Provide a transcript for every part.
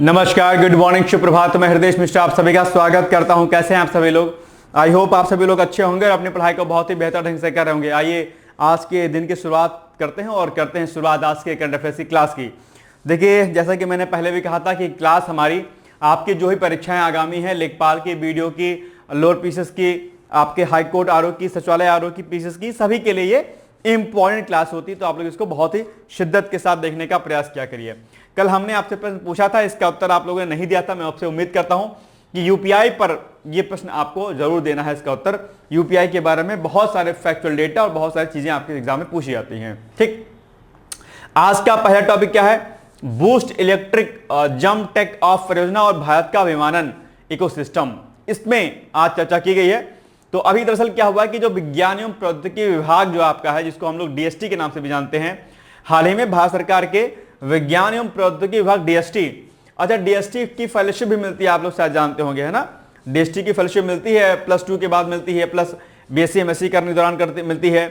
नमस्कार, good morning, सुप्रभात। मैं हृदय मिश्र आप सभी का स्वागत करता हूं। कैसे हैं आप सभी लोग? आई होप आप सभी लोग अच्छे होंगे और अपनी पढ़ाई को बहुत ही बेहतर ढंग से कर रहे होंगे। आइए आज के दिन की शुरुआत करते हैं और करते हैं शुरुआत आज के करंट अफेयर्स की क्लास की। देखिए, जैसा कि मैंने पहले भी कहा था कि क्लास हमारी आपकी जो भी परीक्षाएं आगामी है, लेखपाल की, बीडीओ की, लोअर पीसीएस की, आपके हाईकोर्ट आरओ की, सचिवालय आरओ की, पीसीएस की, सभी के लिए ये इंपॉर्टेंट क्लास होती है। तो आप लोग इसको बहुत ही शिद्दत के साथ देखने का प्रयास किया करिए। कल हमने आपसे प्रश्न पूछा था, इसका उत्तर आप लोगों ने नहीं दिया था। मैं आपसे उम्मीद करता हूं कि यूपीआई पर यह प्रश्न आपको जरूर देना है। इसका उत्तर यूपीआई के बारे में बहुत सारे फैक्चुअल डेटा और बहुत सारी चीजें आपके एग्जाम में पूछी जाती हैं। ठीक, आज का पहला टॉपिक क्या है? Boost electric jump take off परियोजना और भारत का विमानन इकोसिस्टम, इसमें आज चर्चा की गई है। तो अभी दरअसल क्या हुआ है कि जो विज्ञान एवं प्रौद्योगिकी विभाग जो आपका है, जिसको हम लोग डीएसटी के नाम से भी जानते हैं, हाल ही में भारत सरकार के विज्ञान एवं प्रौद्योगिकी विभाग डीएसटी, अच्छा डीएसटी की फेलोशिप भी मिलती है, आप लोग शायद जानते होंगे, है ना। डीएसटी की फेलोशिप मिलती है, +2 के बाद मिलती है, प्लस बीएससी एमएससी करने के दौरान मिलती है,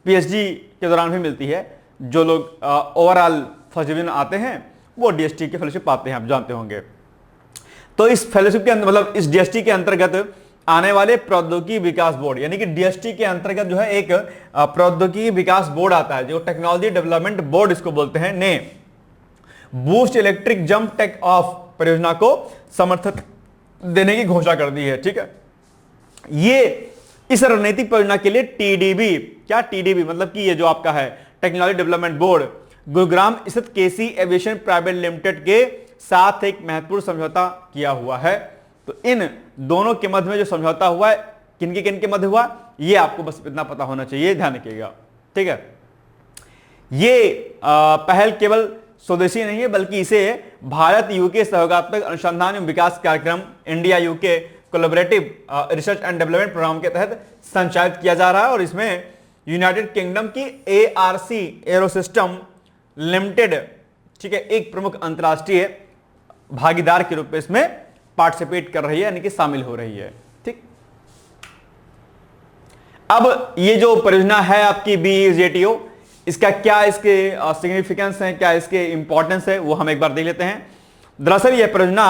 पीएचडी के दौरान भी मिलती है। जो लोग ओवरऑल फर्स्ट डिवीजन आते हैं वो डीएसटी की फेलोशिप पाते हैं, आप जानते होंगे। तो इस फेलोशिप के अंदर, मतलब इस डीएसटी के अंतर्गत आने वाले प्रौद्योगिकी विकास बोर्ड, यानी कि डीएसटी के अंतर्गत जो है एक प्रौद्योगिकी विकास बोर्ड आता है, जो टेक्नोलॉजी डेवलपमेंट बोर्ड इसको बोलते हैं, ने boost electric jump take off परियोजना को समर्थन देने की घोषणा कर दी है। ठीक है, ये इस रणनीतिक परियोजना के लिए टीडीबी, क्या टीडीबी मतलब कि ये जो आपका है टेक्नोलॉजी डेवलपमेंट बोर्ड, गुरुग्राम स्थित केसी एविएशन प्राइवेट लिमिटेड के साथ एक महत्वपूर्ण समझौता किया हुआ है। तो इन दोनों के मध्य में जो समझौता हुआ है, किनके किनके मध्य हुआ, ये आपको बस इतना पता होना चाहिए, ध्यान रखिएगा। ठीक है, ये पहल केवल स्वदेशी नहीं है, बल्कि इसे भारत यूके सहयोगात्मक अनुसंधान एवं विकास कार्यक्रम, India UK collaborative research and development program के तहत संचालित किया जा रहा है। और इसमें यूनाइटेड किंगडम की एआरसी एरोसिस्टम लिमिटेड, ठीक है, एक प्रमुख अंतरराष्ट्रीय भागीदार के रूप में इसमें पार्टिसिपेट कर रही है, यानी कि शामिल हो रही है। ठीक, अब ये जो परियोजना है आपकी BEJTO, इसका क्या इसके सिग्निफिकेंस है, क्या इसके इंपॉर्टेंस है, वो हम एक बार देख लेते हैं। दरअसल यह परियोजना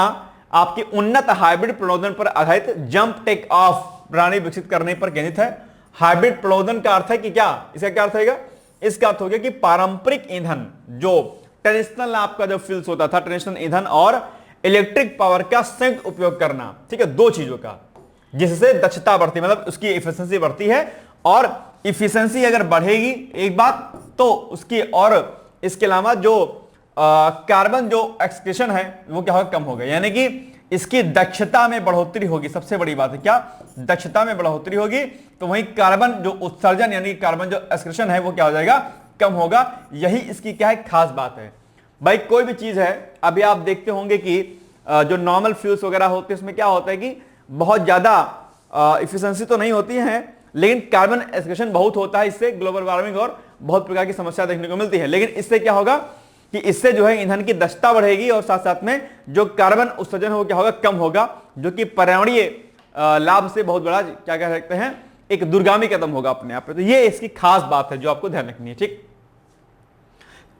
आपकी उन्नत हाइब्रिड प्रणोदन पर आधारित जंप टेक ऑफ प्रणाली विकसित करने पर केंद्रित है। हाइब्रिड प्रणोदन का अर्थ है कि क्या, इसका क्या अर्थ होगा? इसका अर्थ हो गया कि पारंपरिक ईंधन, जो ट्रेडिशनल आपका जो फ्यूल्स होता था, ट्रेडिशनल ईंधन और इलेक्ट्रिक पावर का संयुक्त उपयोग करना, ठीक है, दो चीजों का, जिससे दक्षता बढ़ती, मतलब उसकी इफिशिएंसी बढ़ती है। और इफिशिएंसी अगर बढ़ेगी एक बात, तो उसकी, और इसके अलावा जो कार्बन जो एक्सक्रीशन है वो क्या होगा, कम होगा, यानी कि इसकी दक्षता में बढ़ोतरी होगी। सबसे बड़ी बात है क्या, दक्षता में बढ़ोतरी होगी, तो वहीं कार्बन जो उत्सर्जन, यानी कार्बन जो एक्सक्रीशन है वो क्या हो जाएगा, कम होगा। यही इसकी क्या है, खास बात है। भाई कोई भी चीज है, अभी आप देखते होंगे कि जो नॉर्मल फ्यूल्स वगैरह होते हैं उसमें क्या होता है कि बहुत ज्यादा इफिशिएंसी तो नहीं होती है, लेकिन कार्बन एक्सक्रीशन बहुत होता है। इससे ग्लोबल वार्मिंग और बहुत प्रकार की समस्या देखने को मिलती है। लेकिन इससे क्या होगा कि इससे जो है ईंधन की दक्षता बढ़ेगी और साथ साथ में जो कार्बन उत्सर्जन हो क्या होगा, कम होगा, जो कि पर्यावरणीय लाभ से बहुत बड़ा क्या कह सकते हैं, एक दूरगामी कदम होगा अपने आप पे। तो ये इसकी खास बात है जो आपको ध्यान रखनी है। ठीक,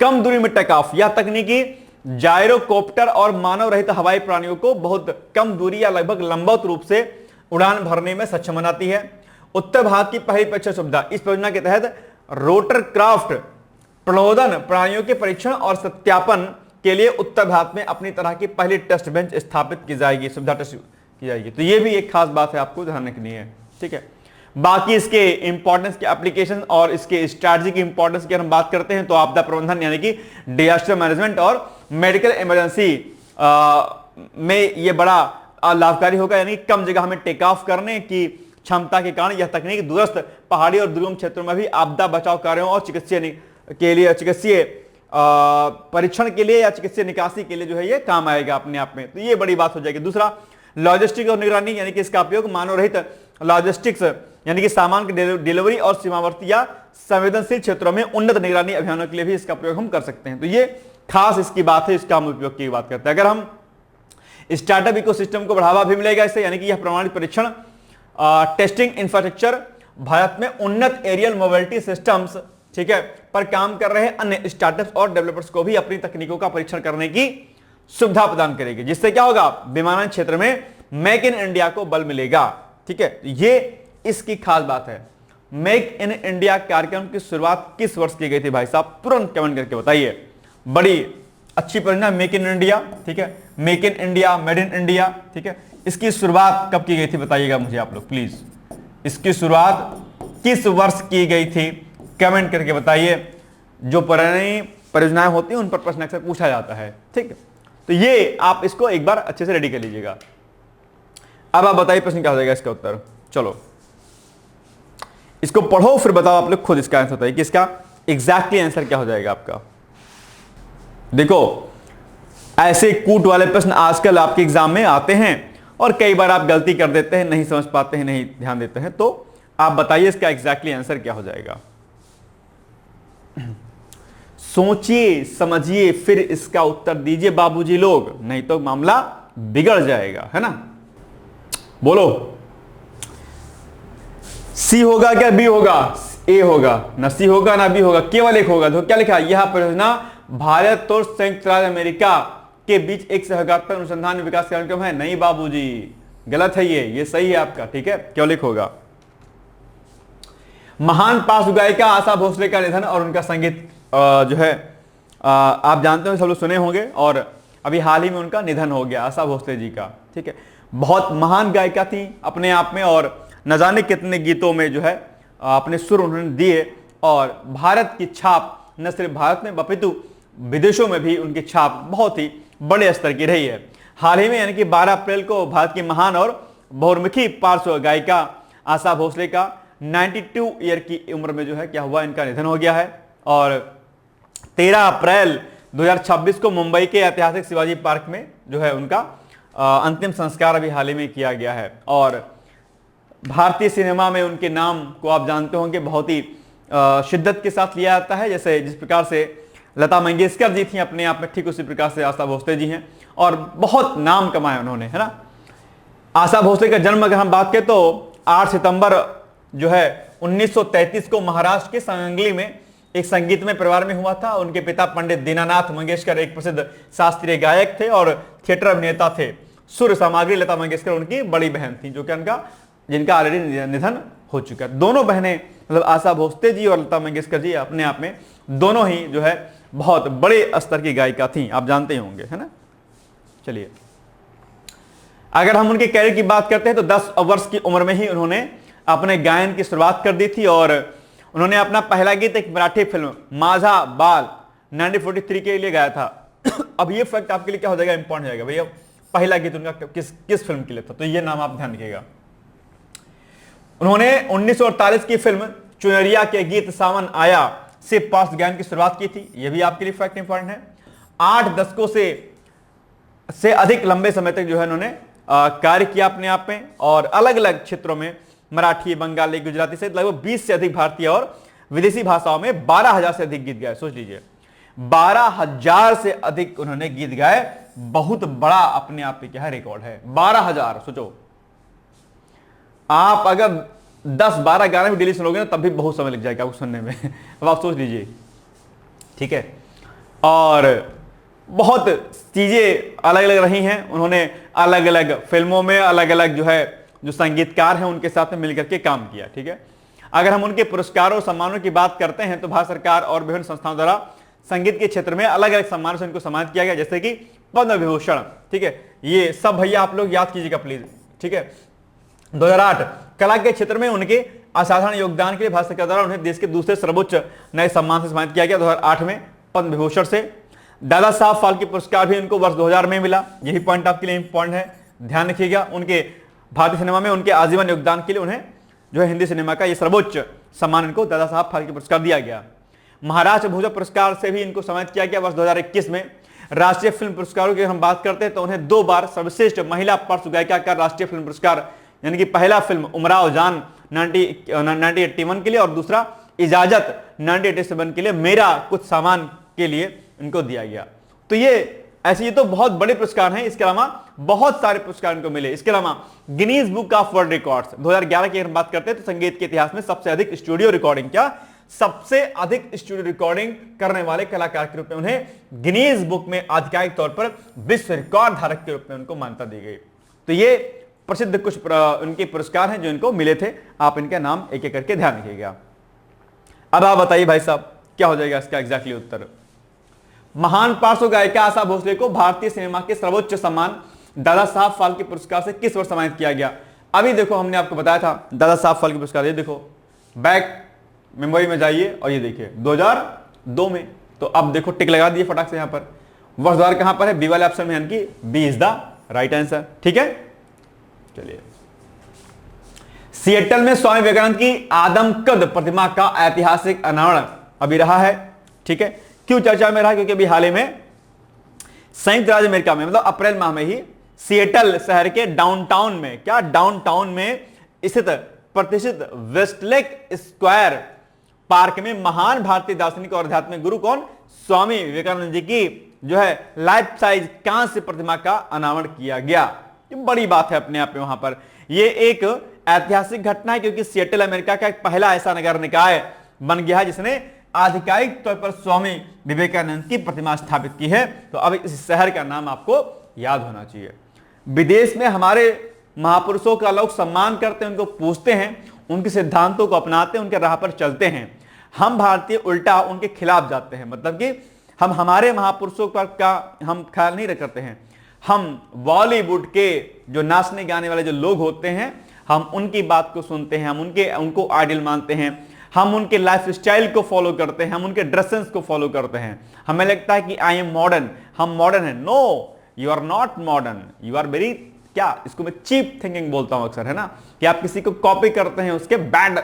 कम दूरी में टेक ऑफ, यह तकनीकी जायरोकॉप्टर और मानव रहित हवाई प्राणियों को बहुत कम दूरी या लगभग लंबवत रूप से उड़ान भरने में सक्षम बनाती है। उत्तर भारत की पहली परीक्षण सुविधा, इस परियोजना के तहत रोटर क्राफ्ट प्रणोदन प्राणियों के परीक्षण और सत्यापन के लिए उत्तर भारत में अपनी तरह की पहली टेस्ट बेंच स्थापित की जाएगी, सुविधा टेस्ट की जाएगी। तो यह भी एक खास बात है, आपको ध्यान रखनी है। ठीक है, बाकी इसके इंपॉर्टेंस के एप्लीकेशन और इसके स्ट्रैटेजी की इंपॉर्टेंस की हम बात करते हैं तो आपदा प्रबंधन, यानी कि डिजास्टर मैनेजमेंट और मेडिकल इमरजेंसी में ये बड़ा लाभकारी होगा, यानी कम जगह में टेक ऑफ करने की क्षमता के कारण यह तकनीक दूरस्थ पहाड़ी और दुर्गम क्षेत्रों में भी आपदा बचाव कार्यों और चिकित्सीय परीक्षण के लिए या चिकित्सीय निकासी के लिए जो है ये काम आएगा अपने आप में। तो ये बड़ी बात हो जाएगी। दूसरा, लॉजिस्टिक और निगरानी, यानी कि इसका उपयोग मानव रहित लॉजिस्टिक्स, यानी कि सामान की डिलीवरी और सीमावर्ती या संवेदनशील क्षेत्रों में उन्नत निगरानी अभियानों के लिए भी इसका प्रयोग हम कर सकते हैं। तो ये खास इसकी बात है, इसका हम उपयोग की बात करते हैं। अगर हम स्टार्टअप इकोसिस्टम को बढ़ावा भी मिलेगा इससे, यानी कि यह प्रमाणित परीक्षण टेस्टिंग इंफ्रास्ट्रक्चर, भारत में उन्नत एरियल मोबिलिटी सिस्टम्स, ठीक है, पर काम कर रहे अन्य स्टार्टअप्स और डेवलपर्स को भी अपनी तकनीकों का परीक्षण करने की सुविधा प्रदान करेगी, जिससे क्या होगा, विमानन क्षेत्र में मेक इन इंडिया को बल मिलेगा। ठीक है, ये इसकी खास बात है। मेक इन इंडिया कार्यक्रम की शुरुआत किस वर्ष की गई थी भाई साहब, तुरंत कमेंट करके बताइए। बड़ी अच्छी परियोजना मेक इन इंडिया। ठीक है, make in India, made in India. ठीक है, इसकी शुरुआत कब की गई थी बताइएगा मुझे आप लोग प्लीज। इसकी शुरुआत किस वर्ष की गई थी, कमेंट करके बताइए। जो पुरानी परियोजनाएं होती हैं उन पर प्रश्न अक्सर पूछा जाता है। ठीक है, तो ये आप इसको एक बार अच्छे से रेडी कर लीजिएगा। अब आप बताइए प्रश्न क्या हो जाएगा इसका उत्तर। चलो इसको पढ़ो फिर बताओ आप लोग खुद इसका आंसर बताइए कि इसका एग्जैक्टली आंसर क्या हो जाएगा आपका। देखो ऐसे कूट वाले प्रश्न आजकल आपके एग्जाम में आते हैं और कई बार आप गलती कर देते हैं, नहीं समझ पाते हैं, नहीं ध्यान देते हैं। तो आप बताइए इसका एग्जैक्टली आंसर क्या हो जाएगा। सोचिए समझिए फिर इसका उत्तर दीजिए बाबूजी लोग, नहीं तो मामला बिगड़ जाएगा, है ना। बोलो सी होगा क्या बी होगा, ए होगा ना, सी होगा ना बी होगा, केवल एक होगा। तो क्या लिखा, यह परियोजना भारत और संयुक्त राज्य अमेरिका के बीच एक सहकारिता अनुसंधान विकास कार्यक्रम है। नहीं बाबूजी, गलत है ये सही है आपका। ठीक है, केवल एक होगा। महान पार्श्व गायिका आशा भोसले का निधन और उनका संगीत जो है आप जानते हो, सब लोग सुने होंगे, और अभी हाल ही में उनका निधन हो गया आशा भोसले जी का। ठीक है, बहुत महान गायिका थी अपने आप में, और न जाने कितने गीतों में जो है अपने सुर उन्होंने दिए, और भारत की छाप न सिर्फ भारत में अपितु विदेशों में भी उनकी छाप बहुत ही बड़े स्तर की रही है। हाल ही में यानी कि 12 अप्रैल को भारत की महान और बहुमुखी पार्श्व गायिका आशा भोसले का 92 ईयर की उम्र में जो है क्या हुआ, इनका निधन हो गया है। और 13 अप्रैल 2026 को मुंबई के ऐतिहासिक शिवाजी पार्क में जो है उनका अंतिम संस्कार अभी हाल ही में किया गया है। और भारतीय सिनेमा में उनके नाम को आप जानते होंगे बहुत ही शिद्दत के साथ लिया जाता है। जैसे जिस प्रकार से लता मंगेशकर जी थी अपने आप में, ठीक उसी प्रकार से आशा भोसले जी हैं, और बहुत नाम कमाया उन्होंने, है ना। आशा भोसले का जन्म अगर हम बात करें तो 8 सितंबर जो है 1933 को महाराष्ट्र के संगली में एक संगीतमय परिवार में हुआ था। उनके पिता पंडित दीनानाथ मंगेशकर एक प्रसिद्ध शास्त्रीय गायक थे और थिएटर अभिनेता थे। सुर सामग्री लता मंगेशकर उनकी बड़ी बहन थी, जो कि जिनका ऑलरेडी निधन हो चुका है। दोनों बहनें मतलब आशा भोसले जी और लता मंगेशकर जी अपने आप में दोनों ही जो है बहुत बड़े स्तर की गायिका थी, आप जानते ही होंगे, है ना। चलिए अगर हम उनके कैरियर की बात करते हैं तो 10 वर्ष की उम्र में ही उन्होंने अपने गायन की शुरुआत कर दी थी, और उन्होंने अपना पहला गीत एक मराठी फिल्म माझा बाल 1943 के लिए गाया था। अब ये फैक्ट आपके लिए क्या हो जाएगा, इंपॉर्टेंट जाएगा भैया, पहला गीत उनका किस फिल्म के लिए था, तो ये नाम आप ध्यान रखिएगा। उन्होंने 1948 की फिल्म चुनरिया के गीत सावन आया से पार्श्व गायन की शुरुआत की थी, यह भी आपके लिए फैक्ट इंपॉर्टेंट है। 8 दशकों से अधिक लंबे समय तक जो है उन्होंने कार्य किया अपने आप में, और अलग अलग क्षेत्रों में मराठी, बंगाली, गुजराती से लगभग 20 से अधिक भारतीय और विदेशी भाषाओं में 12,000 से अधिक गीत गाए। सोच लीजिए 12,000 से अधिक उन्होंने गीत गाए, बहुत बड़ा अपने आप में क्या है रिकॉर्ड है। 12,000 सोचो, आप अगर 10-12 गाने भी डेली सुनोगे ना तब भी बहुत समय लग जाएगा आपको सुनने में। अब आप सोच लीजिए, ठीक है। और बहुत चीजें अलग अलग रही हैं, उन्होंने अलग अलग फिल्मों में अलग अलग जो है जो संगीतकार हैं उनके साथ में मिलकर के काम किया, ठीक है। अगर हम उनके पुरस्कारों और सम्मानों की बात करते हैं तो भारत सरकार और विभिन्न संस्थाओं द्वारा संगीत के क्षेत्र में अलग अलग सम्मानों से इनको सम्मानित किया गया, जैसे कि पद्म विभूषण, ठीक है। ये सब भैया आप लोग याद कीजिएगा प्लीज, ठीक है। 2008 कला के क्षेत्र में उनके असाधारण योगदान के लिए भारत सरकार द्वारा उन्हें देश के दूसरे सर्वोच्च नए सम्मान से सम्मानित किया गया 2008 में पद्म विभूषण से। दादा साहब फाल्के पुरस्कार भी उनको वर्ष 2000 में मिला, यही पॉइंट आपके लिए इंपॉर्टेंट है, ध्यान रखिएगा। उनके भारतीय सिनेमा में उनके आजीवन योगदान के लिए उन्हें जो है हिंदी सिनेमा का ये सर्वोच्च सम्मान इनको दादा साहब फाल्के पुरस्कार दिया गया। महाराष्ट्र भूषण पुरस्कार से भी इनको सम्मानित किया गया वर्ष 2021 में। राष्ट्रीय फिल्म पुरस्कारों की हम बात करते हैं तो उन्हें 2 बार सर्वश्रेष्ठ महिला पार्श्व गायिका का राष्ट्रीय फिल्म पुरस्कार, यानी कि पहला फिल्म उमराव जान 1981 के लिए और दूसरा इजाजत 1987 के लिए मेरा कुछ सामान के लिए इनको दिया गया। तो ये ऐसे ये तो बहुत बड़े पुरस्कार हैं, इसके अलावा बहुत सारे पुरस्कार इनको मिले। इसके अलावा Guinness book of world records 2011 की हम बात करते हैं तो संगीत के इतिहास में सबसे अधिक स्टूडियो रिकॉर्डिंग क्या सबसे अधिक स्टूडियो रिकॉर्डिंग करने वाले कलाकार के रूप में उन्हें गिनीज बुक में आधिकारिक तौर पर विश्व रिकॉर्ड धारक के रूप में उनको मान्यता दी गई। तो ये प्रसिद्ध कुछ उनके पुरस्कार हैं जो इनको मिले थे। आप इनका नाम एक एक करके ध्यान रखिएगा। अब आप बताइए भाई साहब क्या हो जाएगा इसका एग्जैक्टली उत्तर। महान पार्श्व गायिका आशा भोसले को भारतीय सिनेमा के सर्वोच्च सम्मान दादा साहब फाल्के पुरस्कार से किस वर्ष सम्मानित किया गया? अभी देखो हमने आपको बताया था दादा साहब फाल्के पुरस्कार, ये देखो बैक मेमोरी में जाइए और ये देखिए 2002 में। तो अब देखो टिक लगा दिए फटाक से, यहां पर वर्ष द्वार कहां पर है? बी वाले ऑप्शन में, यानी कि B is the right answer. ठीक है, चलिए। सिएटल में स्वामी विवेकानंद की आदमकद प्रतिमा का ऐतिहासिक अनावरण अभी रहा है। ठीक है, क्यों चर्चा में रहा? क्योंकि अभी हाल ही में संयुक्त राज्य अमेरिका में, मतलब अप्रैल माह में ही सिएटल शहर के डाउनटाउन में, क्या डाउनटाउन में स्थित प्रतिष्ठित वेस्टलेक स्क्वायर पार्क में महान भारतीय दार्शनिक और आध्यात्मिक गुरु कौन? स्वामी विवेकानंद जी की जो है लाइफ साइज कांस्य प्रतिमा का अनावरण किया गया। ये बड़ी बात है अपने आप में। वहां पर ये एक ऐतिहासिक घटना है क्योंकि सिएटल अमेरिका का एक पहला ऐसा नगर निकाय बन गया है जिसने आधिकारिक तौर पर स्वामी विवेकानंद की प्रतिमा स्थापित की है। तो अब इस शहर का नाम आपको याद होना चाहिए। विदेश में हमारे महापुरुषों का लोग सम्मान करते हैं, उनको पूछते हैं, उनके सिद्धांतों को अपनाते हैं, उनके राह पर चलते हैं। हम भारतीय उल्टा उनके खिलाफ जाते हैं, मतलब कि हम हमारे महापुरुषों का हम ख्याल नहीं करते हैं। हम बॉलीवुड के जो नाचने गाने वाले जो लोग होते हैं, हम उनकी बात को सुनते हैं, हम उनको आइडियल मानते हैं, हम उनके लाइफ स्टाइल को फॉलो करते हैं, हम उनके ड्रेसेस को फॉलो करते हैं। हमें लगता है कि आई एम मॉडर्न, हम मॉडर्न हैं। No, you are not modern, you are very, क्या इसको मैं चीप थिंकिंग बोलता हूं अक्सर, है ना, कि आप किसी को कॉपी करते हैं उसके बैड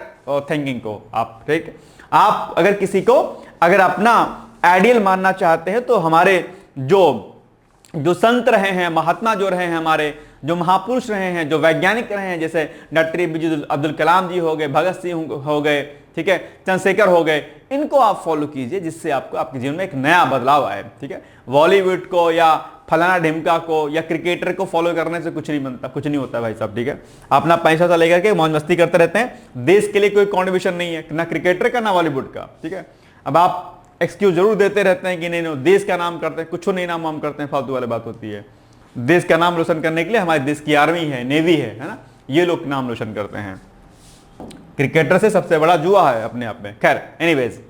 थिंकिंग को आप। ठीक, आप अगर किसी को अगर अपना आइडियल मानना चाहते हैं तो हमारे जो संत रहे हैं, महात्मा जो रहे हैं, हमारे जो महापुरुष रहे हैं, जो वैज्ञानिक रहे हैं, जैसे डॉक्टर APJ अब्दुल कलाम जी हो गए, भगत सिंह हो गए, ठीक है, चंद्रशेखर हो गए, इनको आप फॉलो कीजिए जिससे आपको आपके जीवन में एक नया बदलाव आए। ठीक है, बॉलीवुड को या फलाना ढिमका को या क्रिकेटर को फॉलो करने से कुछ नहीं बनता, कुछ नहीं होता भाई साहब। ठीक है, अपना पैसा लेकर के मौज मस्ती करते रहते हैं, देश के लिए कोई कॉन्ट्रीब्यूशन नहीं है, ना क्रिकेटर का ना बॉलीवुड का। ठीक है, अब आप एक्सक्यूज जरूर देते रहते हैं कि नहीं देश का नाम करते हैं, कुछ नहीं नाम वाम करते हैं, फालतू वाली बात होती है। देश का नाम रोशन करने के लिए हमारे देश की आर्मी है, नेवी है ना, ये लोग नाम रोशन करते हैं। क्रिकेटर से सबसे बड़ा जुआ है अपने आप में। खैर एनीवेज,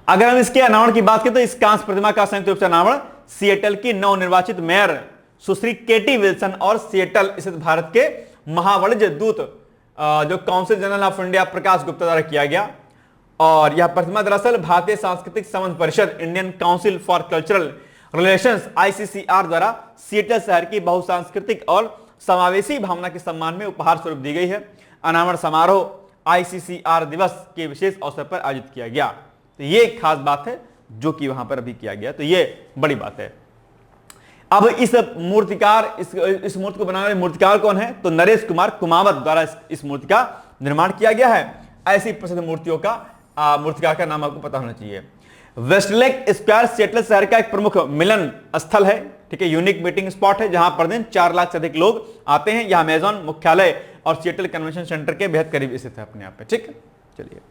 अगर हम इसके अनावरण की बात करें तो इस कांस्य प्रतिमा का संयुक्त रूप से अनावरण सिएटल की नवनिर्वाचित मेयर सुश्री केटी विल्सन और सिएटल स्थित भारत के महावाणिज्य दूत जो council general of India Prakash Gupta द्वारा किया गया। और यह प्रतिमा दरअसल भारतीय सांस्कृतिक संबंध परिषद, Indian council for cultural relations ICCR द्वारा सिएटल शहर की बहुसांस्कृतिक और समावेशी भावना के सम्मान में उपहार स्वरूप दी गई है। अनावरण समारोह ICCR दिवस के विशेष अवसर पर आयोजित किया गया। तो ये एक खास बात है जो कि वहां पर अभी किया गया, तो ये बड़ी बात है। अब इस मूर्तिकार, इस मूर्ति को बनाने वाले मूर्तिकार कौन है? तो नरेश कुमार कुमावत द्वारा इस मूर्ति का निर्माण किया गया है। ऐसी प्रसिद्ध मूर्तियों का मूर्तिकार का नाम आपको पता होना चाहिए। वेस्टलेक स्क्वायर सिएटल शहर का एक प्रमुख मिलन स्थल है। ठीक है, यूनिक मीटिंग स्पॉट है जहां प्रतिदिन 4 लाख से अधिक लोग आते हैं। यहां अमेजॉन मुख्यालय और सिएटल कन्वेंशन सेंटर के बेहद करीब स्थित है अपने आप में। ठीक, चलिए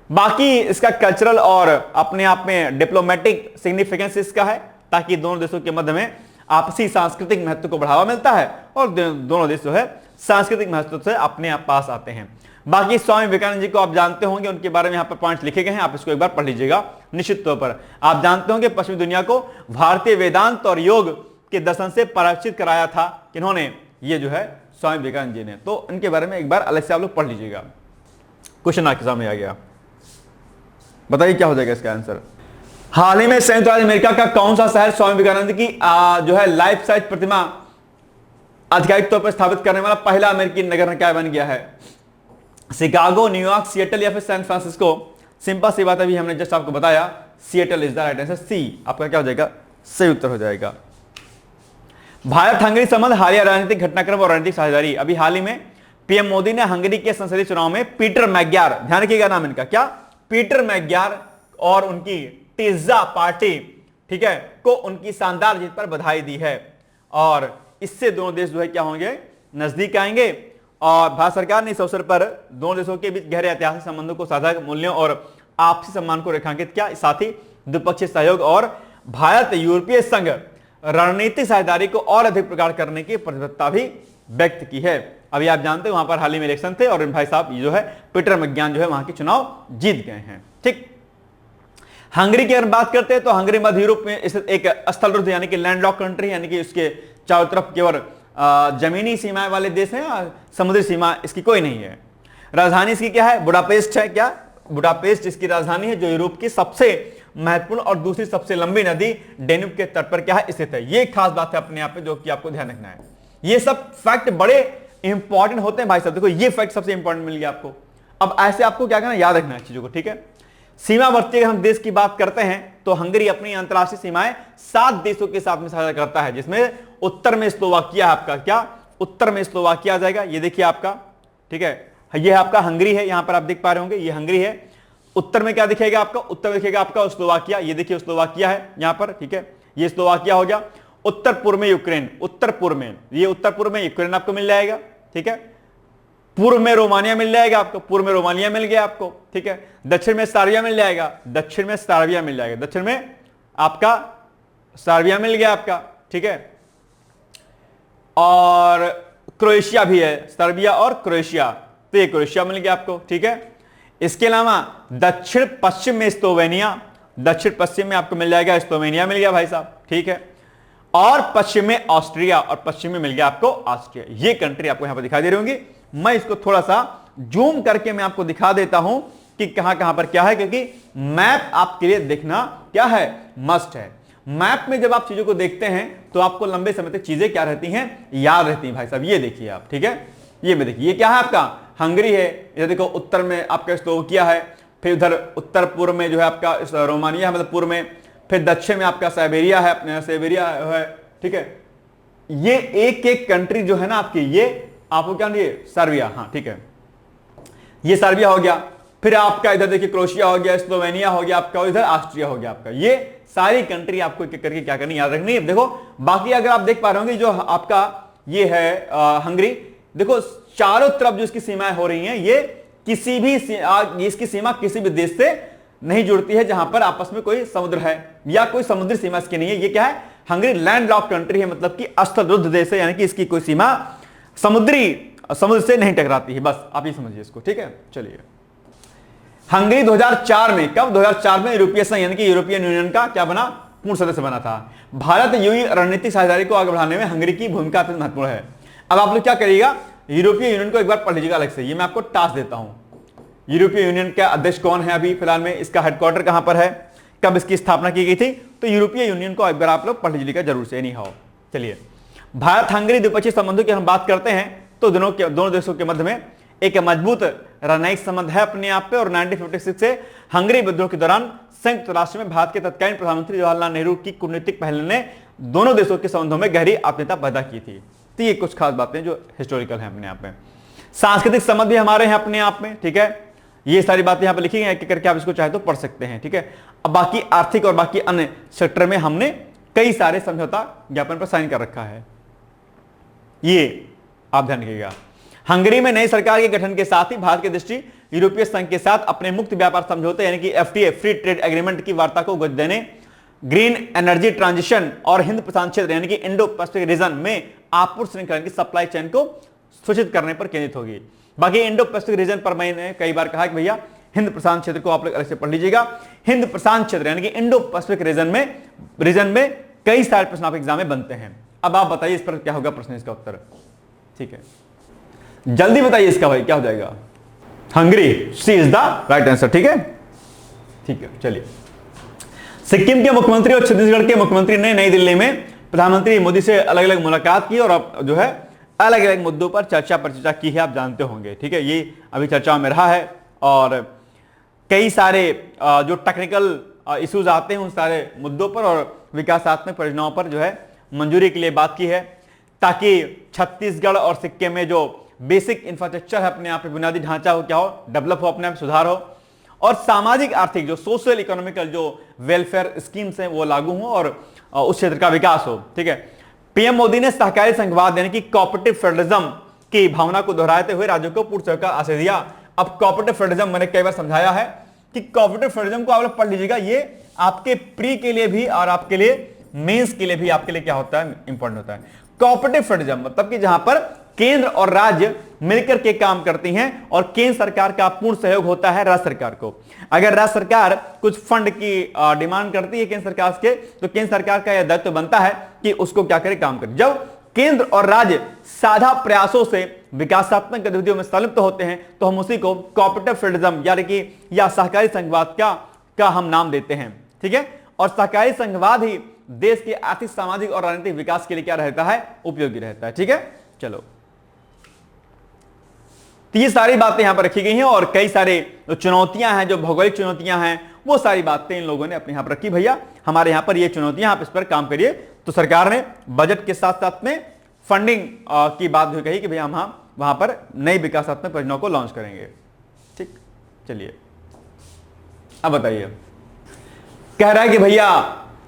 बाकी इसका कल्चरल और अपने आप में डिप्लोमेटिक सिग्निफिकेंस इसका है, ताकि दोनों देशों के मध्य में आपसी सांस्कृतिक महत्व को बढ़ावा मिलता है और दोनों देश जो है सांस्कृतिक महत्व से अपने आप पास आते हैं। बाकी स्वामी विवेकानंद जी को आप जानते होंगे, उनके बारे में यहां पर पॉइंट्स लिखे गए हैं, आप इसको एक बार पढ़ लीजिएगा। निश्चित तौर पर आप जानते होंगे पश्चिमी दुनिया को भारतीय वेदांत और योग के दर्शन से परिचित कराया था किन्होंने? ये जो है स्वामी विवेकानंद जी ने। तो इनके बारे में एक बार अलग से आप लोग पढ़ लीजिएगा। क्वेश्चन आपके सामने आ गया, बताइए क्या हो जाएगा इसका आंसर। हाल ही में संयुक्त राज्य अमेरिका का कौन सा शहर स्वामी विवेकानंद की जो है लाइफ साइज प्रतिमा आधिकारिक तौर पर स्थापित करने वाला पहला अमेरिकी नगर निकाय बन गया है? शिकागो, न्यूयॉर्क, सिएटल या फिर सैन फ्रांसिस्को? सिंपल सी बात अभी हमने जस्ट आपको बताया, Seattle is the right answer. सी आपका क्या हो जाएगा? सही उत्तर हो जाएगा। भारत हंगरी संबंध, हालिया राजनीतिक घटनाक्रम और रणनीतिक साझेदारी। अभी हाल ही में पीएम मोदी ने हंगरी के संसदीय चुनाव में पीटर मैग्यार, ध्यान रखिएगा नाम इनका, क्या? पीटर मैग्यार और उनकी टिज़ा पार्टी, ठीक है, को उनकी शानदार जीत पर बधाई दी है। और इससे दोनों देश जो है क्या होंगे? नजदीक आएंगे और भारत सरकार ने इस अवसर पर दोनों देशों के बीच गहरे ऐतिहासिक संबंधों को, साझा मूल्यों और आपसी सम्मान को रेखांकित किया। साथ ही द्विपक्षीय सहयोग और भारत यूरोपीय संघ रणनीतिक साझेदारी को और अधिक प्रगाढ़ करने की प्रतिबद्धता भी व्यक्त की है। अभी आप जानते हैं वहां पर हाल ही में इलेक्शन थे और भाई साहब ये जो है पीटर मैकगियान जो है वहां के चुनाव जीत गए हैं। ठीक, हंगरी की अगर बात करते हैं तो हंगरी मध्य यूरोप में स्थित एक स्थल रुद्ध यानी कि लैंडलॉक कंट्री, यानी कि उसके चारों तरफ केवल जमीनी सीमाएं वाले देश हैं, समुद्री सीमा इसकी कोई नहीं है। राजधानी इसकी क्या है? बुडापेस्ट है। क्या? बुडापेस्ट इसकी राजधानी है, जो यूरोप की सबसे महत्वपूर्ण और दूसरी सबसे लंबी नदी डेन्यूब के तट पर क्या है? स्थित है। ये खास बात है अपने आप में जो कि आपको ध्यान रखना है। ये सब फैक्ट बड़े इंपॉर्टेंट होते हैं भाई साहब। देखो ये फैक्ट सबसे इंपॉर्टेंट मिल गया आपको। अब ऐसे आपको क्या करना, याद रखना है चीजों को, ठीक है। सीमावर्ती अगर हम देश की बात करते हैं तो हंगरी अपनी अंतरराष्ट्रीय सीमाएं 7 देशों के साथ में साझा करता है, जिसमें उत्तर में स्लोवाकिया है आपका। क्या? उत्तर में स्लोवाकिया आ जाएगा, ये देखिए आपका, ठीक है। ये है आपका हंगरी है, यहां पर आप देख पा रहे होंगे ये हंगरी है। उत्तर में क्या दिखेगा आपका? उत्तर दिखेगा आपका स्लोवाकिया, ये देखिए स्लोवाकिया है यहां पर, ठीक है। ये स्लोवाकिया हो गया। उत्तर पूर्व में यूक्रेन, उत्तर पूर्व में, ये उत्तर पूर्व में यूक्रेन आपको मिल जाएगा, ठीक है। पूर्व में रोमानिया मिल जाएगा आपको, पूर्व में रोमानिया मिल गया आपको, ठीक है। दक्षिण में सर्बिया मिल जाएगा, दक्षिण में सर्बिया मिल जाएगा, दक्षिण में आपका सर्बिया मिल गया आपका, ठीक है। और क्रोएशिया भी है, सर्बिया और क्रोएशिया, तो ये क्रोएशिया मिल गया आपको, ठीक है। इसके अलावा दक्षिण पश्चिम में स्लोवेनिया, दक्षिण पश्चिम में आपको मिल जाएगा स्लोवेनिया मिल गया भाई साहब, ठीक है। और पश्चिम में ऑस्ट्रिया, और पश्चिम में मिल गया आपको ऑस्ट्रिया। ये कंट्री आपको यहां पर दिखाई दे रही होंगी। मैं इसको थोड़ा सा जूम करके मैं आपको दिखा देता हूं कि कहां कहां पर क्या है, क्योंकि मैप आपके लिए देखना क्या है, मस्ट है। मैप में जब आप चीजों को देखते हैं तो आपको लंबे समय तक चीजें क्या रहती हैं, याद रहती हैं भाई साहब। ये देखिए आप, ठीक है। ये में देखिए, ये क्या है आपका हंगरी है, ये देखो उत्तर में आपका स्लोवाकिया है, फिर उधर उत्तर पूर्व में जो है आपका रोमानिया है, मतलब पूर्व में, फिर दक्षिण में आपका साइबेरिया है, अपने साइबेरिया है, ठीक है। ये एक एक कंट्री जो है ना आपकी, ये आपको क्या नहीं, सर्बिया, हाँ ठीक है, ये सर्बिया हो गया। फिर आपका इधर देखिए क्रोएशिया हो गया, स्लोवेनिया हो गया आपका, इधर ऑस्ट्रिया हो गया आपका। ये सारी कंट्री आपको एक एक करके क्या करनी, याद रखनी है। देखो बाकी अगर आप देख पा रहे होंगे जो आपका ये है हंगरी, देखो चारों तरफ जो इसकी सीमाएं हो रही हैं, ये किसी भी इसकी सीमा किसी भी देश से नहीं जुड़ती है जहां पर आपस में कोई समुद्र है या कोई समुद्री सीमा इसकी नहीं है। ये क्या है, हंगरी लैंडलॉक कंट्री है, मतलब कि स्थलरुद्ध देश है, यानी कि इसकी कोई सीमा समुद्र से नहीं टकराती है। बस आप ये समझिए इसको, ठीक है। चलिए, हंगरी 2004 में, कब? 2004 में यूरोपीय संघ यानी कि यूरोपियन यूनियन का क्या बना, पूर्ण सदस्य बना था। भारत यूई रणनीतिक साझेदारी को आगे बढ़ाने में हंगरी की भूमिका अत्यंत महत्वपूर्ण है। अब आप लोग क्या करिएगा, यूरोपीय यूनियन को एक बार पढ़ लीजिएगा अलग से। ये मैं आपको टास्क देता हूं। यूरोपीय यूनियन का अध्यक्ष कौन है अभी फिलहाल में, इसका हेडक्वार्टर कहां पर है, कब इसकी स्थापना की गई थी, तो यूरोपीय यूनियन को एक बार आप लोग पढ़ लीजिएगा जरूर से, एनी हाउ। चलिए, भारत हंगरी द्विपक्षीय संबंधों की हम बात करते हैं तो दोनों देशों के मध्य में एक मजबूत रणनीतिक संबंध है अपने आप पे। और 1956 से हंगरी विद्रोह के दौरान संयुक्त राष्ट्र में भारत के तत्कालीन प्रधानमंत्री जवाहरलाल नेहरू की कूटनीतिक पहल ने दोनों देशों के संबंधों में गहरी आत्मीयता पैदा की थी। तो ये कुछ खास बातें जो हिस्टोरिकल हैं अपने आप में। सांस्कृतिक संबंध भी हमारे हैं अपने आप में, ठीक है। ये सारी बातें यहां पर लिखी गई करके आप इसको चाहे तो पढ़ सकते हैं, ठीक है। अब बाकी आर्थिक और बाकी अन्य सेक्टर में हमने कई सारे समझौता ज्ञापन पर साइन कर रखा है, ये आप ध्यान रखिएगा। हंगरी में नई सरकार के गठन के साथ ही भारत की दृष्टि यूरोपीय संघ के साथ अपने मुक्त व्यापार समझौते यानी कि FTA फ्री ट्रेड एग्रीमेंट की वार्ता को गति देने, ग्रीन एनर्जी ट्रांजिशन और हिंद प्रशांत क्षेत्र यानी कि इंडो पैसिफिक रीजन में आपूर्ति श्रृंखला की सप्लाई चेन को सूचित करने पर केंद्रित होगी। बाकी इंडो पैसिफिक रीजन पर मैंने कई बार कहा कि भैया हिंद प्रशांत क्षेत्र को आप लोग अलग से पढ़ लीजिएगा। हिंद प्रशांत क्षेत्र यानी कि इंडो पैसिफिक रीजन में कई सारे प्रश्न आपके एग्जाम में बनते हैं। अब आप बताइए इस पर क्या होगा प्रश्न, इसका उत्तर, ठीक है, जल्दी बताइए इसका भाई क्या हो जाएगा। Hungary, C is the right answer, ठीक है, ठीक है। चलिए, सिक्किम के मुख्यमंत्री और छत्तीसगढ़ के मुख्यमंत्री ने नई दिल्ली में प्रधानमंत्री मोदी से अलग अलग मुलाकात की और अब जो है अलग अलग मुद्दों पर चर्चा की है, आप जानते होंगे, ठीक है। ये अभी चर्चा में रहा है और कई सारे जो टेक्निकल इश्यूज आते हैं उन सारे मुद्दों पर और विकासात्मक परियोजनाओं पर जो है मंजूरी के लिए बात की है, ताकि छत्तीसगढ़ और सिक्किम में जो बेसिक इंफ्रास्ट्रक्चर है अपने आप में बुनियादी ढांचा हो क्या हो, डेवलप हो, अपने आप सुधार हो और सामाजिक आर्थिक जो सोशल इकोनॉमिकल जो वेलफेयर स्कीम्स हैं वो लागू हो और उस क्षेत्र का विकास हो, ठीक है। पीएम मोदी ने सहकारी संघवाद यानी कि कोऑपरेटिव फेडरलिज्म की भावना को दोहराते हुए राज्यों को पूर्ण सहयोग का आशय दिया। अब कोऑपरेटिव फेडरलिज्म मैंने कई बार समझाया है कि कोऑपरेटिव फेडरलिज्म को आप लोग पढ़ लीजिएगा, ये आपके प्री के लिए भी और आपके लिए मेंस के लिए भी आपके लिए क्या होता है, इंपॉर्टेंट होता है। कोऑपरेटिव फेडरलिज्म मतलब कि जहां पर केंद्र और राज्य मिलकर के काम करती हैं और केंद्र सरकार का पूर्ण सहयोग होता है राज्य सरकार को। अगर राज्य सरकार कुछ फंड की डिमांड करती है केंद्र सरकार से, तो केंद्र सरकार का यह दायित्व बनता है कि उसको क्या करे, काम करे। जब केंद्र और राज्य साझा प्रयासों से विकासात्मक गतिविधियों में संलिप्त होते हैं तो हम उसी को कोऑपरेटिव फेडरलिज्म यानी कि या सहकारी संघवाद का हम नाम देते हैं, ठीक है। और सहकारी संघवाद ही देश के आर्थिक, सामाजिक और राजनीतिक विकास के लिए क्या रहता है, उपयोगी रहता है, ठीक है। चलो, तो ये सारी बातें यहां पर रखी गई हैं और कई सारे जो चुनौतियां हैं, जो भौगोलिक चुनौतियां हैं, वो सारी बातें इन लोगों ने अपने यहां पर रखी। भैया हमारे यहां पर ये चुनौतियां, आप इस पर काम करिए। तो सरकार ने बजट के साथ साथ में फंडिंग की बात भी कही कि भैया हम वहां पर नई विकासात्मक परियोजनाओं को लॉन्च करेंगे, ठीक। चलिए अब बताइए, कह रहा है कि भैया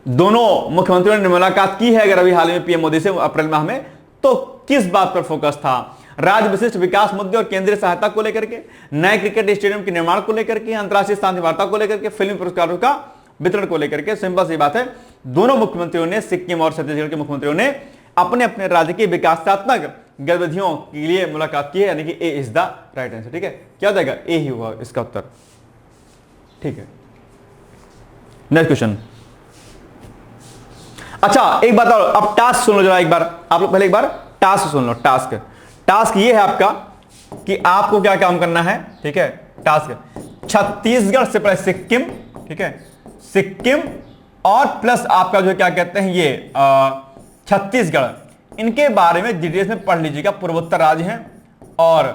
दोनों मुख्यमंत्रियों ने मुलाकात की है अगर अभी हाल में पीएम मोदी से अप्रैल माह में, तो किस बात पर फोकस था? राज्य विशिष्ट विकास मुद्दे और केंद्रीय सहायता को लेकर के, नए क्रिकेट स्टेडियम के निर्माण को लेकर के, अंतर्राष्ट्रीय शांति वार्ता को लेकर के, फिल्मी पुरस्कारों का वितरण को लेकर के। सिंपल सी बात है, दोनों मुख्यमंत्रियों ने, सिक्किम और छत्तीसगढ़ के मुख्यमंत्रियों ने अपने अपने राज्य की विकासात्मक गतिविधियों के लिए मुलाकात की है, यानी कि ए इज द राइट आंसर, ठीक है। क्या हो जाएगा, ए ही हुआ इसका उत्तर, ठीक है। Next question. अच्छा एक बात और, अब टास्क सुन लो जरा एक बार, आप लोग पहले एक बार टास्क सुन लो। टास्क ये है आपका कि आपको क्या काम करना है, ठीक है। टास्क छत्तीसगढ़ से पहले सिक्किम, ठीक है, सिक्किम और प्लस आपका जो क्या कहते हैं ये छत्तीसगढ़, इनके बारे में डिटेल्स में पढ़ लीजिएगा। पूर्वोत्तर राज्य हैं और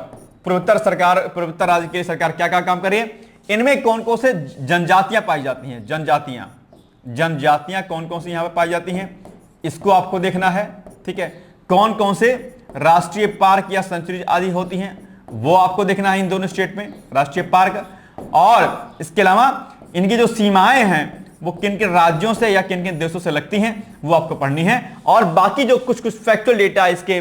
पूर्वोत्तर राज्य के सरकार क्या क्या काम कर रही है, इनमें कौन कौन से जनजातियां पाई जाती हैं, जनजातियां कौन कौन सी यहां पर पाई जाती हैं, इसको आपको देखना है, ठीक है। कौन कौन से राष्ट्रीय पार्क या सेंचुरी आदि होती हैं, वो आपको देखना है इन दोनों स्टेट में, राष्ट्रीय पार्क। और इसके अलावा इनकी जो सीमाएं हैं वो किन किन राज्यों से या किन किन देशों से लगती हैं, वो आपको पढ़नी है। और बाकी जो कुछ फैक्चुअल डेटा इसके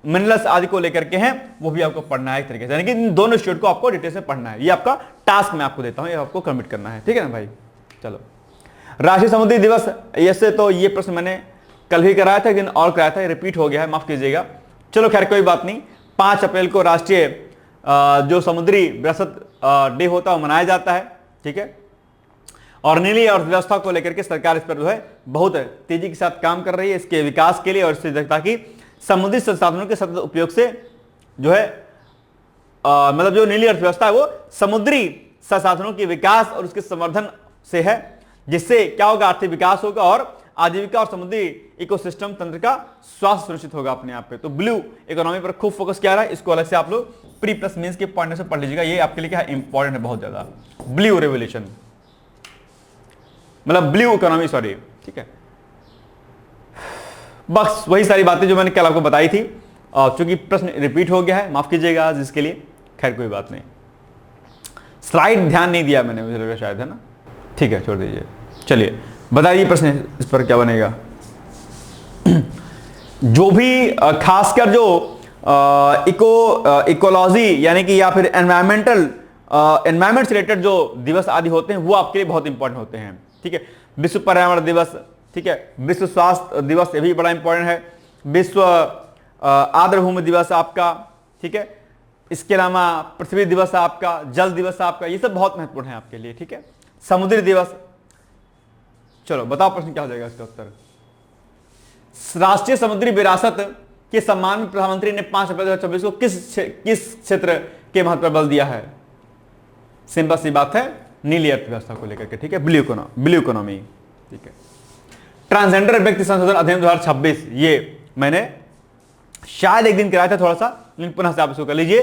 मिनरल्स आदि को लेकर के हैं, वो भी आपको पढ़ना है एक तरीके से, यानी कि इन दोनों स्टेट को आपको डिटेल से पढ़ना है। ये आपका टास्क मैं आपको देता हूं, ये आपको कंप्लीट करना है, ठीक है ना भाई। चलो, राष्ट्रीय समुद्री दिवस, ऐसे तो ये प्रश्न मैंने कल भी कराया था, लेकिन और कराया था, रिपीट हो गया है, माफ कीजिएगा। चलो खैर कोई बात नहीं। 5 अप्रैल को राष्ट्रीय जो समुद्री विरासत डे होता है वो मनाया जाता है, ठीक है। और नीली अर्थव्यवस्था को लेकर के सरकार इस पर जो है बहुत तेजी के साथ काम कर रही है, इसके विकास के लिए और इससे ताकि समुद्री संसाधनों के सतत उपयोग से जो है मतलब जो नीली अर्थव्यवस्था है वो समुद्री संसाधनों के विकास और उसके संवर्धन से है, जिससे क्या होगा, आर्थिक विकास होगा और आजीविका और समुद्री इकोसिस्टम तंत्र का स्वास्थ्य सुनिश्चित होगा अपने आप पे। तो ब्लू इकोनॉमी पर खूब फोकस किया रहा है, इसको अलग से आप लोग प्री प्लस मींस के पॉइंट से पढ़ लीजिएगा, ये आपके लिए क्या है, इंपॉर्टेंट है बहुत ज्यादा। ब्लू रेवोल्यूशन मतलब ब्लू इकोनॉमी, सॉरी, ठीक है। बस वही सारी बातें जो मैंने कल आपको बताई थी, चूंकि प्रश्न रिपीट हो गया है, माफ कीजिएगा आज इसके लिए, खैर कोई बात नहीं। स्लाइड ध्यान नहीं दिया मैंने, मुझे लगा शायद, है ना, ठीक है, छोड़ दीजिए। चलिए बताइए प्रश्न इस पर क्या बनेगा। जो भी खासकर जो इकोलॉजी यानी कि या फिर एनवायरमेंट से रिलेटेड जो दिवस आदि होते हैं वो आपके लिए बहुत इंपॉर्टेंट होते हैं, ठीक है। विश्व पर्यावरण दिवस, ठीक है, विश्व स्वास्थ्य दिवस, ये भी बड़ा इंपॉर्टेंट है। विश्व आर्द्रभूमि दिवस आपका, ठीक है। इसके अलावा पृथ्वी दिवस आपका, जल दिवस आपका, ये सब बहुत महत्वपूर्ण है आपके लिए, ठीक है। समुद्री दिवस, चलो बताओ प्रश्न क्या हो जाएगा इसका उत्तर। राष्ट्रीय समुद्री विरासत के सम्मान में प्रधानमंत्री ने 5 अप्रैल 2024 को किस क्षेत्र के महत्व पर बल दिया है? सिंपल सी बात है, नीली अर्थव्यवस्था को लेकर के, ठीक है, ब्लू इकोनॉमी, ठीक है। ट्रांसजेंडर व्यक्ति संशोधन अधिनियम 2026, ये मैंने शायद एक दिन कराया था थोड़ा सा, लेकिन पुनः से आप इसको कर लीजिए।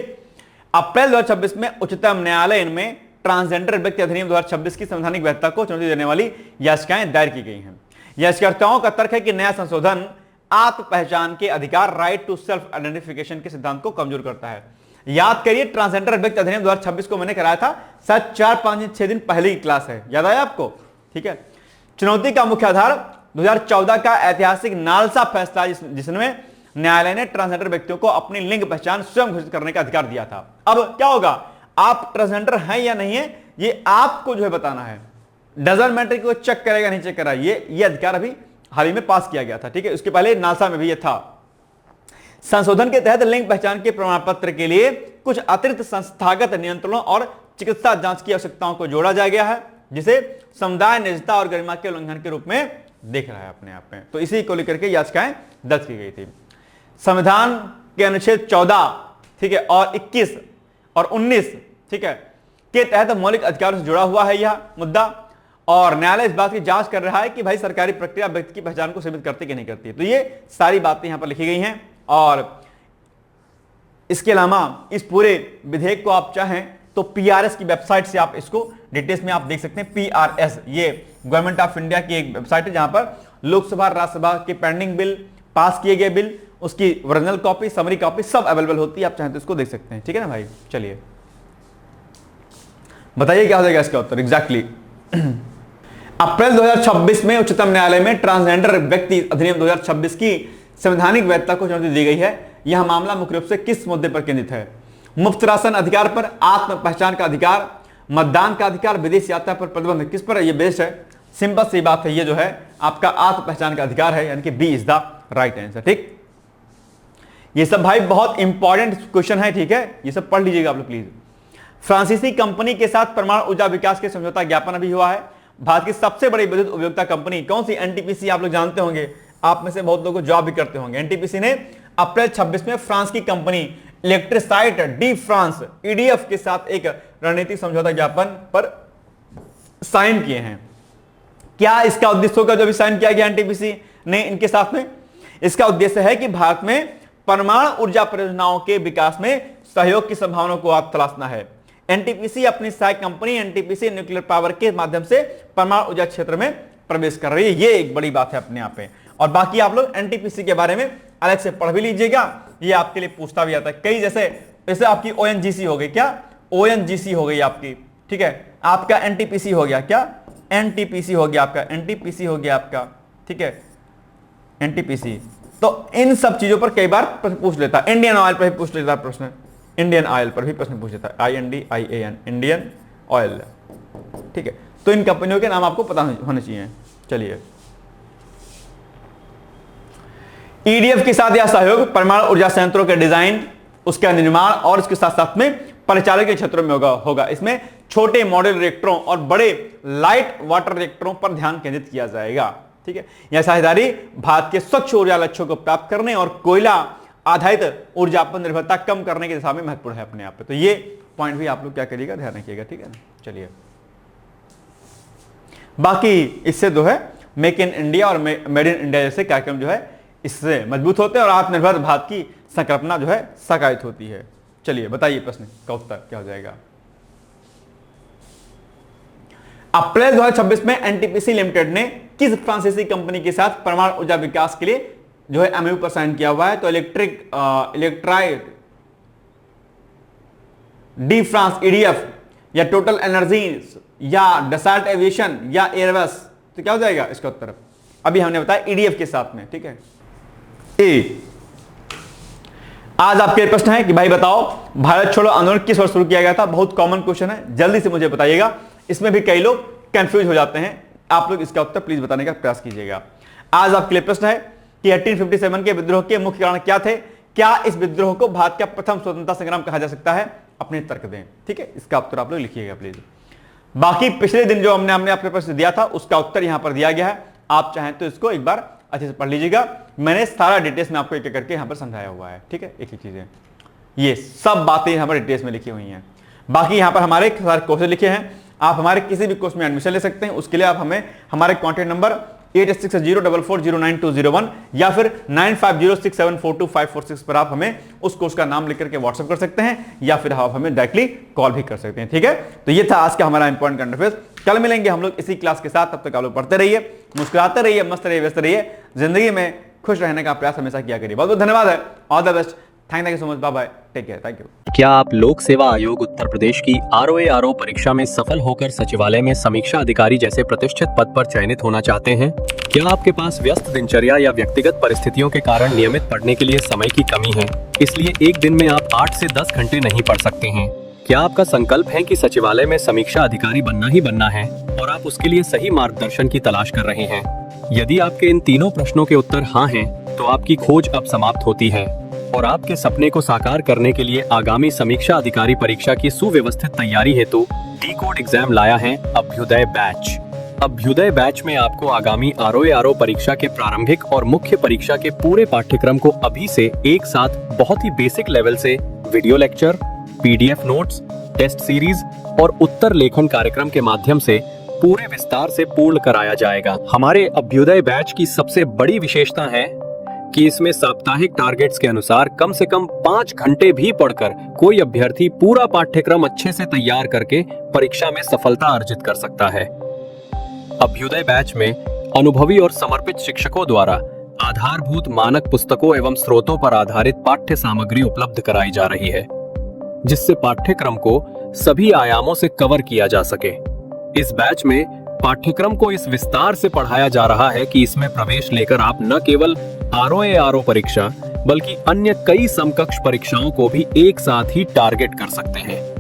अप्रैल 2026 में उच्चतम न्यायालय इनमें ट्रांसजेंडर व्यक्ति अधिनियम 2026 की संवैधानिक वैधता को चुनौती देने वाली याचिकाएं दायर की गई हैं। याचिकाकर्ताओं का तर्क है कि नया संशोधन आत्म पहचान के अधिकार, राइट टू सेल्फ आइडेंटिफिकेशन के सिद्धांत को कमजोर करता है। याद करिए, ट्रांसजेंडर व्यक्ति अधिनियम 2026 को मैंने कराया था शायद 4-5-6 दिन पहले की क्लास है, याद आया आपको, ठीक है। चुनौती का मुख्य आधार 2014 का ऐतिहासिक नालसा फैसला, जिसमें न्यायालय ने ट्रांसजेंडर व्यक्तियों को अपनी लिंग पहचान स्वयं घोषित करने का अधिकार दिया था। अब क्या होगा, आप ट्रांसजेंडर हैं या नहीं है, ये आपको जो है बताना है। डजंट मैटर कि वो चेक करेगा नहीं चेक करा, ये अधिकार अभी हाल ही में पास किया गया था। ठीक है, उसके पहले नासा में भी ये था। संशोधन के तहत लिंग पहचान के प्रमाण पत्र के लिए कुछ अतिरिक्त संस्थागत नियंत्रणों और चिकित्सा जांच की आवश्यकताओं को जोड़ा जा गया है, जिसे समुदाय निजता और गरिमा के उल्लंघन के रूप में देख रहा है अपने आप में। तो इसी को लेकर के याचिकाएं दर्ज की गई थी। संविधान के अनुच्छेद 14, ठीक है, और 21 और 19, ठीक है, के तहत मौलिक अधिकारों से जुड़ा हुआ है यह मुद्दा, और न्यायालय इस बात की जांच कर रहा है कि भाई सरकारी प्रक्रिया व्यक्ति की पहचान को सीमित करती कि नहीं करती। तो ये सारी बातें यहां पर लिखी गई हैं। और इसके अलावा इस पूरे विधेयक को आप चाहें तो पीआरएस की वेबसाइट से आप इसको डिटेल्स में आप देख सकते हैं। पीआरएस ये गवर्नमेंट ऑफ इंडिया की एक वेबसाइट है, जहां पर लोकसभा राज्यसभा के पेंडिंग बिल, पास किए गए बिल, उसकी ओरिजिनल कॉपी, समरी कॉपी सब अवेलेबल होती है, आप चाहें तो इसको देख सकते हैं। ठीक है ना भाई, चलिए बताइए क्या हो जाएगा इसका उत्तर एग्जैक्टली। अप्रैल 2026 में उच्चतम न्यायालय में ट्रांसजेंडर व्यक्ति अधिनियम 2026 की संवैधानिक वैधता को चुनौती दी गई है। यह मामला मुख्य रूप से किस मुद्दे पर केंद्रित है? मुफ्त राशन अधिकार पर, आत्म पहचान का अधिकार, मतदान का अधिकार, विदेश यात्रा पर प्रतिबंध, किस पर ये बेस्ड है? सिंपल सी बात है, ये जो है आपका आत्म पहचान का अधिकार है, यानी कि B is the right answer. ठीक, ये सब भाई बहुत इंपॉर्टेंट क्वेश्चन है। ठीक है, ये सब पढ़ लीजिएगा आप लोग प्लीज। फ्रांसीसी कंपनी के साथ परमाणु ऊर्जा विकास के समझौता ज्ञापन अभी हुआ है। भारत की सबसे बड़ी विद्युत उपयोगिता कंपनी कौन सी? एनटीपीसी, आप लोग जानते होंगे, आप में से बहुत लोग जॉब भी करते होंगे। एनटीपीसी ने अप्रैल 26 में फ्रांस की कंपनी इलेक्ट्रिसाइट डी फ्रांस ईडीएफ के साथ एक रणनीतिक समझौता ज्ञापन पर साइन किए हैं। क्या इसका उद्देश्य होगा जो भी साइन किया गया एनटीपीसी ने इनके साथ में? इसका उद्देश्य है कि भारत में परमाणु ऊर्जा परियोजनाओं के विकास में सहयोग की संभावनाओं को आप तलाशना है। एनटीपीसी अपनी सहायक कंपनी एनटीपीसी न्यूक्लियर पावर के माध्यम से परमाणु ऊर्जा क्षेत्र में प्रवेश कर रही है। ये एक बड़ी बात है अपने आप में। और बाकी आप लोग एनटीपीसी के बारे में अलग से पढ़ भी लीजिएगा, ये आपके लिए पूछता भी आता है कई। जैसे आपकी ओएनजीसी हो गई, क्या ओएनजीसी हो गई आपकी, ठीक है, आपका एनटीपीसी हो गया, क्या एनटीपीसी हो गया आपका, एनटीपीसी हो गया आपका, ठीक है, एनटीपीसी। तो इन सब चीजों पर कई बार प्रश्न पूछ लेता है। इंडियन ऑयल पर भी पूछ लेता है प्रश्न, इंडियन ऑयल पर भी प्रश्न पूछ लेता है, INDIAN, इंडियन ऑयल। ठीक है, तो इन कंपनियों के नाम आपको पता होने चाहिए। चलिए, ईडीएफ के साथ यह सहयोग परमाणु ऊर्जा संयंत्रों के डिजाइन, उसका निर्माण और उसके साथ साथ में परिचालन के क्षेत्रों में होगा। इसमें छोटे मॉडल रिएक्टरों और बड़े लाइट वाटर रिएक्टरों पर ध्यान केंद्रित किया जाएगा। ठीक है, यह साझेदारी भारत के स्वच्छ ऊर्जा लक्ष्यों को प्राप्त करने और कोयला आधारित ऊर्जा पर निर्भरता कम करने की दिशा में महत्वपूर्ण है अपने आप पे। तो ये पॉइंट भी आप लोग क्या करिएगा, ध्यान रखिएगा। ठीक है ना, चलिए बाकी इससे जो है मेक इन इंडिया और मेड इन इंडिया जैसे कार्यक्रम जो है इससे मजबूत होते हैं और आत्मनिर्भर भारत की संकल्पना जो है साकारित होती है। चलिए बताइए प्रश्न का उत्तर क्या हो जाएगा। अप्रैल 2026 में एनटीपीसी लिमिटेड ने किस फ्रांसीसी कंपनी के साथ परमाणु ऊर्जा विकास के लिए जो है एमओयू पर साइन किया हुआ है? तो इलेक्ट्राइट डी फ्रांस ईडीएफ या टोटल एनर्जी या डसाल्ट एविएशन या एयरबस। तो क्या हो जाएगा इसका उत्तर? अभी हमने बताया ईडीएफ के साथ में। ठीक है, ए आज आपके प्रश्न है कि भाई बताओ भारत छोड़ो आंदोलन किस वर्ष शुरू किया गया था? बहुत कॉमन क्वेश्चन है, जल्दी से मुझे बताइएगा। इसमें भी कई लोग कंफ्यूज हो जाते हैं, आप लोग इसका उत्तर प्लीज बताने का प्रयास कीजिएगा। आज आपके लिए प्रश्न है कि 1857 के विद्रोह के मुख्य कारण क्या थे? क्या इस विद्रोह को भारत का प्रथम स्वतंत्रता संग्राम कहा जा सकता है? अपने तर्क दें। ठीक है, इसका उत्तर आप लोग लिखिएगा प्लीज। बाकी पिछले दिन जो हमने आपके प्रश्न दिया था उसका उत्तर यहां पर दिया गया है, आप चाहें तो इसको एक बार अच्छे से पढ़ लीजिएगा। मैंने सारा डिटेल्स में आपको एक एक करके यहां पर समझाया हुआ है। ठीक है, एक एक चीजें, ये सब बातें यहां पर डिटेल्स में लिखी हुई हैं। बाकी यहां पर हमारे सारे कोर्सेज लिखे हैं, आप हमारे किसी भी कोर्स में एडमिशन ले सकते हैं। उसके लिए आप हमें हमारे कॉन्टैक्ट नंबर 866044099201 या फिर 9506742546 पर आप हमें उस कोर्स का नाम लिख करके व्हाट्सएप कर सकते हैं या फिर आप हमें डायरेक्टली कॉल भी कर सकते हैं। ठीक है, तो ये था आज का हमारा इंपॉर्टेंट करंट अफेयर्स। कल मिलेंगे हम लोग इसी क्लास के साथ, तब तक आप लोग पढ़ते रहिए, मुस्कुराते रहिए, मस्त रहिए, व्यस्त रहिए, जिंदगी में खुश रहने का प्रयास हमेशा किया करिए। बहुत बहुत धन्यवाद है, all the best, thank you so much, bye bye, take care, thank you. क्या आप लोक सेवा आयोग उत्तर प्रदेश की ROARO परीक्षा में सफल होकर सचिवालय में समीक्षा अधिकारी जैसे प्रतिष्ठित पद पर चयनित होना चाहते हैं? क्या आपके पास व्यस्त दिनचर्या या व्यक्तिगत परिस्थितियों के कारण नियमित पढ़ने के लिए समय की कमी है, इसलिए एक दिन में आप 8 से 10 घंटे नहीं पढ़ सकते हैं? क्या आपका संकल्प है कि सचिवालय में समीक्षा अधिकारी बनना ही बनना है और आप उसके लिए सही मार्गदर्शन की तलाश कर रहे हैं? यदि आपके इन तीनों प्रश्नों के उत्तर हाँ हैं, तो आपकी खोज अब समाप्त होती है और आपके सपने को साकार करने के लिए आगामी समीक्षा अधिकारी परीक्षा की सुव्यवस्थित तैयारी हेतु डी-कोड एग्जाम लाया है अभ्युदय बैच। अभ्युदय बैच में आपको आगामी ROARO परीक्षा के प्रारंभिक और मुख्य परीक्षा के पूरे पाठ्यक्रम को अभी से एक साथ बहुत ही बेसिक लेवल से video lecture, PDF notes, test series और उत्तर लेखन कार्यक्रम के माध्यम से पूरे विस्तार से पूर्ण कराया जाएगा। हमारे अभ्युदय बैच की सबसे बड़ी विशेषता है कि इसमें साप्ताहिक टारगेट्स के अनुसार कम से कम 5 घंटे भी पढ़कर कोई अभ्यर्थी पूरा पाठ्यक्रम अच्छे से तैयार करके परीक्षा में सफलता अर्जित कर सकता है। अभ्युदय बैच में अनुभवी और समर्पित शिक्षकों द्वारा आधारभूत मानक पुस्तकों एवं स्रोतों पर आधारित पाठ्य सामग्री उपलब्ध कराई जा रही है, जिससे पाठ्यक्रम को सभी आयामों से कवर किया जा सके। इस बैच में पाठ्यक्रम को इस विस्तार से पढ़ाया जा रहा है कि इसमें प्रवेश लेकर आप न केवल ROARO परीक्षा बल्कि अन्य कई समकक्ष परीक्षाओं को भी एक साथ ही टारगेट कर सकते हैं।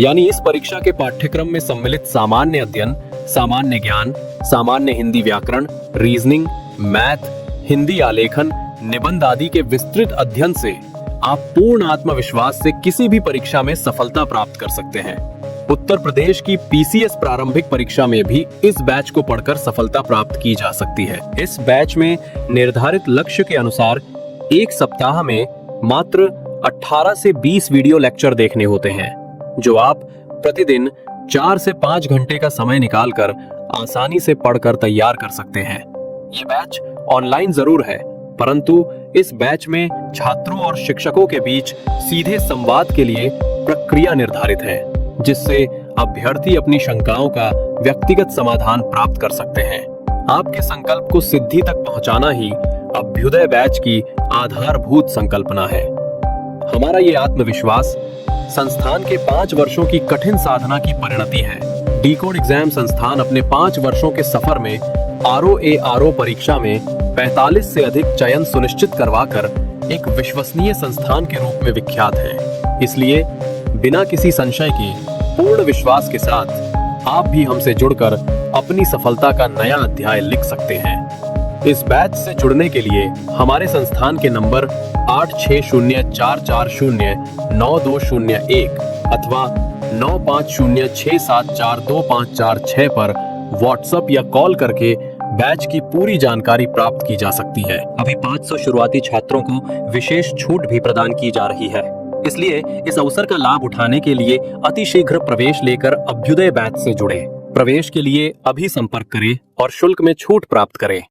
यानी इस परीक्षा के पाठ्यक्रम में सम्मिलित सामान्य अध्ययन, सामान्य ज्ञान, सामान्य हिंदी व्याकरण, रीजनिंग, मैथ, हिंदी आलेखन, निबंध आदि के विस्तृत अध्ययन से आप पूर्ण आत्मविश्वास से किसी भी परीक्षा में सफलता प्राप्त कर सकते हैं। उत्तर प्रदेश की PCS प्रारंभिक परीक्षा में भी इस बैच को पढ़कर सफलता प्राप्त की जा सकती है। इस बैच में निर्धारित लक्ष्य के अनुसार एक सप्ताह में मात्र 18 से 20 वीडियो लेक्चर देखने होते हैं, जो आप प्रतिदिन 4 से 5 घंटे का समय निकालकर आसानी से पढ़कर तैयार कर सकते हैं। ये बैच ऑनलाइन जरूर है, परंतु इस बैच में छात्रों और शिक्षकों के बीच सीधे संवाद के लिए प्रक्रिया निर्धारित है, जिससे अभ्यर्थी अपनी शंकाओं का व्यक्तिगत समाधान प्राप्त कर सकते हैं। आपके संकल्प को सिद्धि तक पहुंचाना ही अभ्युदय बैच की आधारभूत संकल्पना है। हमारा ये आत्मविश्वास संस्थान के 5 वर्षों की कठिन साधना की परिणति है। डी-कोड एग्जाम संस्थान अपने 5 वर्षों के सफर में ROARO परीक्षा में 45 से अधिक चयन सुनिश्चित करवाकर एक विश्वसनीय संस्थान के रूप में विख्यात है। इसलिए बिना किसी संशय के पूर्ण विश्वास के साथ आप भी हमसे जुड़कर अपनी सफलता का नया अध्याय लिख सकते हैं। इस बैच से जुड़ने के लिए हमारे संस्थान के नंबर 8604409201 अथवा 9506742546 पर व्हाट्सएप या कॉल करके बैच की पूरी जानकारी प्राप्त की जा सकती है। अभी 500 शुरुआती छात्रों को विशेष छूट भी प्रदान की जा रही है, इसलिए इस अवसर का लाभ उठाने के लिए अतिशीघ्र प्रवेश लेकर अभ्युदय बैच से जुड़े। प्रवेश के लिए अभी संपर्क करें और शुल्क में छूट प्राप्त करें।